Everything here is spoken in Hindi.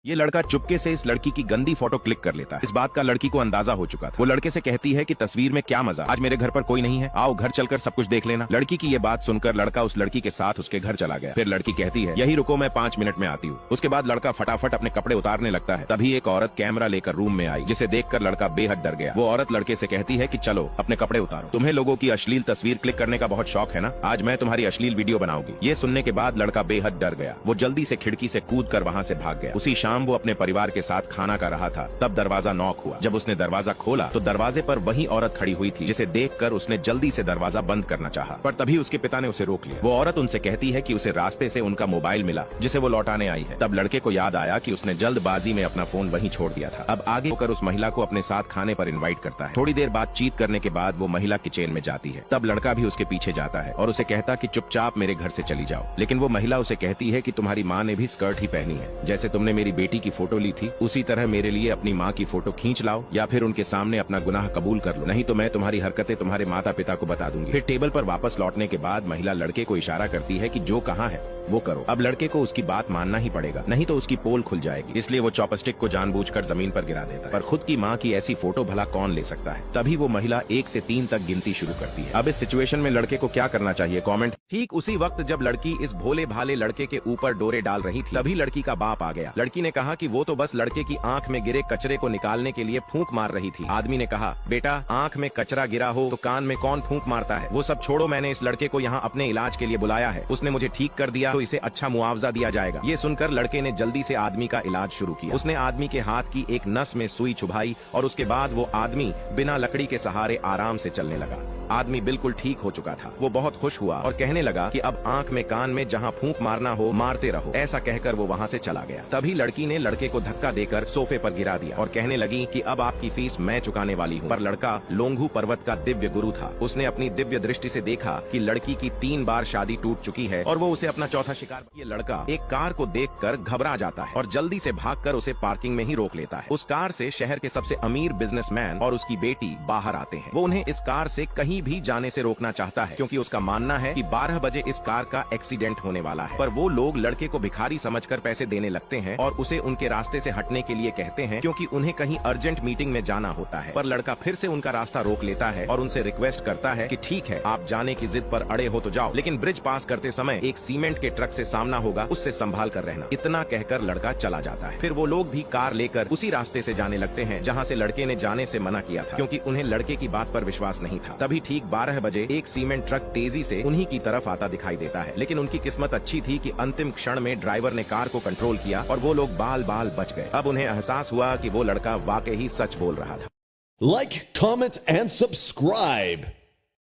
ये लड़का चुपके से इस लड़की की गंदी फोटो क्लिक कर लेता है। इस बात का लड़की को अंदाजा हो चुका था। वो लड़के से कहती है कि तस्वीर में क्या मजा, आज मेरे घर पर कोई नहीं है, आओ घर चलकर सब कुछ देख लेना। लड़की की ये बात सुनकर लड़का उस लड़की के साथ उसके घर चला गया। फिर लड़की कहती है यही रुको, मैं 5 मिनट में आती हूँ। उसके बाद लड़का फटाफट अपने कपड़े उतारने लगता है। तभी एक औरत कैमरा लेकर रूम में आई, जिसे देखकर लड़का बेहद डर गया। वो औरत लड़के से कहती है कि चलो अपने कपड़े उतारो, तुम्हें लोगों की अश्लील तस्वीर क्लिक करने का बहुत शौक है ना, आज मैं तुम्हारी अश्लील वीडियो बनाऊंगी। ये सुनने के बाद लड़का बेहद डर गया। वो जल्दी से खिड़की से कूद कर वहाँ से भाग गया। उसी शाम वो अपने परिवार के साथ खाना खा रहा था, तब दरवाजा नॉक हुआ। जब उसने दरवाजा खोला तो दरवाजे पर वही औरत खड़ी हुई थी, जिसे देखकर उसने जल्दी से दरवाजा बंद करना चाहा, पर तभी उसके पिता ने उसे रोक लिया। वो औरत उनसे कहती है कि उसे रास्ते से उनका मोबाइल मिला, जिसे वो लौटाने आई है। तब लड़के को याद आया कि उसने जल्दबाजी में अपना फोन वहीं छोड़ दिया था। अब आगे होकर उस महिला को अपने साथ खाने पर इनवाइट करता है। थोड़ी देर बातचीत करने के बाद वो महिला किचन में जाती है। तब लड़का भी उसके पीछे जाता है और उसे कहता कि चुपचाप मेरे घर से चली जाओ। लेकिन वो महिला उसे कहती है कि तुम्हारी माँ ने भी स्कर्ट ही पहनी है, जैसे तुमने मेरी बेटी की फोटो ली थी, उसी तरह मेरे लिए अपनी माँ की फोटो खींच लाओ, या फिर उनके सामने अपना गुनाह कबूल कर लो, नहीं तो मैं तुम्हारी हरकतें तुम्हारे माता पिता को बता दूंगी। फिर टेबल पर वापस लौटने के बाद महिला लड़के को इशारा करती है कि जो कहा है वो करो। अब लड़के को उसकी बात मानना ही पड़ेगा, नहीं तो उसकी पोल खुल जाएगी। इसलिए वो चॉपस्टिक को जानबूझकर जमीन पर गिरा देता है। पर खुद की माँ की ऐसी फोटो भला कौन ले सकता है। तभी वो महिला 1 से 3 तक गिनती शुरू करती है। अब इस सिचुएशन में लड़के को क्या करना चाहिए, कमेंट। ठीक उसी वक्त जब लड़की इस भोले भाले लड़के के ऊपर डोरे डाल रही थी, तभी लड़की का बाप आ गया। लड़की ने कहा कि वो तो बस लड़के की आंख में गिरे कचरे को निकालने के लिए फूंक मार रही थी। आदमी ने कहा, बेटा आंख में कचरा गिरा हो तो कान में कौन फूंक मारता है। वो सब छोड़ो, मैंने इस लड़के को यहाँ अपने इलाज के लिए बुलाया है, उसने मुझे ठीक कर दिया तो इसे अच्छा मुआवजा दिया जाएगा। ये सुनकर लड़के ने जल्दी से आदमी का इलाज शुरू किया। उसने आदमी के हाथ की एक नस में सुई चुभाई और उसके बाद वो आदमी बिना लकड़ी के सहारे आराम से चलने लगा। आदमी बिल्कुल ठीक हो चुका था। वो बहुत खुश हुआ और कहने लगा कि अब आंख में कान में जहाँ फूंक मारना हो मारते रहो। ऐसा कहकर वो वहाँ से चला गया। तभी लड़की ने लड़के को धक्का देकर सोफे पर गिरा दिया और कहने लगी कि अब आपकी फीस मैं चुकाने वाली हूँ। पर लड़का लोंगू पर्वत का दिव्य गुरु था। उसने अपनी दिव्य दृष्टि से देखा कि लड़की की 3 बार शादी टूट चुकी है और वो उसे अपना चौथा शिकार। ये लड़का एक कार को देखकर घबरा जाता है और जल्दी से भागकर उसे पार्किंग में ही रोक लेता है। उस कार से शहर के सबसे अमीर बिजनेसमैन और उसकी बेटी बाहर आते हैं। वो उन्हें इस कार से कहीं भी जाने से रोकना चाहता है, क्योंकि उसका मानना है कि 12 बजे इस कार का एक्सीडेंट होने वाला है। पर वो लोग लड़के को भिखारी समझकर पैसे देने लगते हैं और उसे उनके रास्ते से हटने के लिए कहते हैं, क्योंकि उन्हें कहीं अर्जेंट मीटिंग में जाना होता है। पर लड़का फिर से उनका रास्ता रोक लेता है और उनसे रिक्वेस्ट करता है कि ठीक है, आप जाने की जिद पर अड़े हो तो जाओ, लेकिन ब्रिज पास करते समय एक सीमेंट के ट्रक से सामना होगा, उससे संभाल कर रहना। इतना कहकर लड़का चला जाता है। फिर वो लोग भी कार लेकर उसी रास्ते से जाने लगते हैं जहाँ से लड़के ने जाने से मना किया था, क्योंकि उन्हें लड़के की बात पर विश्वास नहीं था। तभी ठीक 12 बजे एक सीमेंट ट्रक तेजी से उन्हीं की तरफ आता दिखाई देता है। लेकिन उनकी किस्मत अच्छी थी कि अंतिम क्षण में ड्राइवर ने कार को कंट्रोल किया और वो लोग बाल बाल बच गए। अब उन्हें एहसास हुआ कि वो लड़का वाकई ही सच बोल रहा था। Like, comment, and subscribe.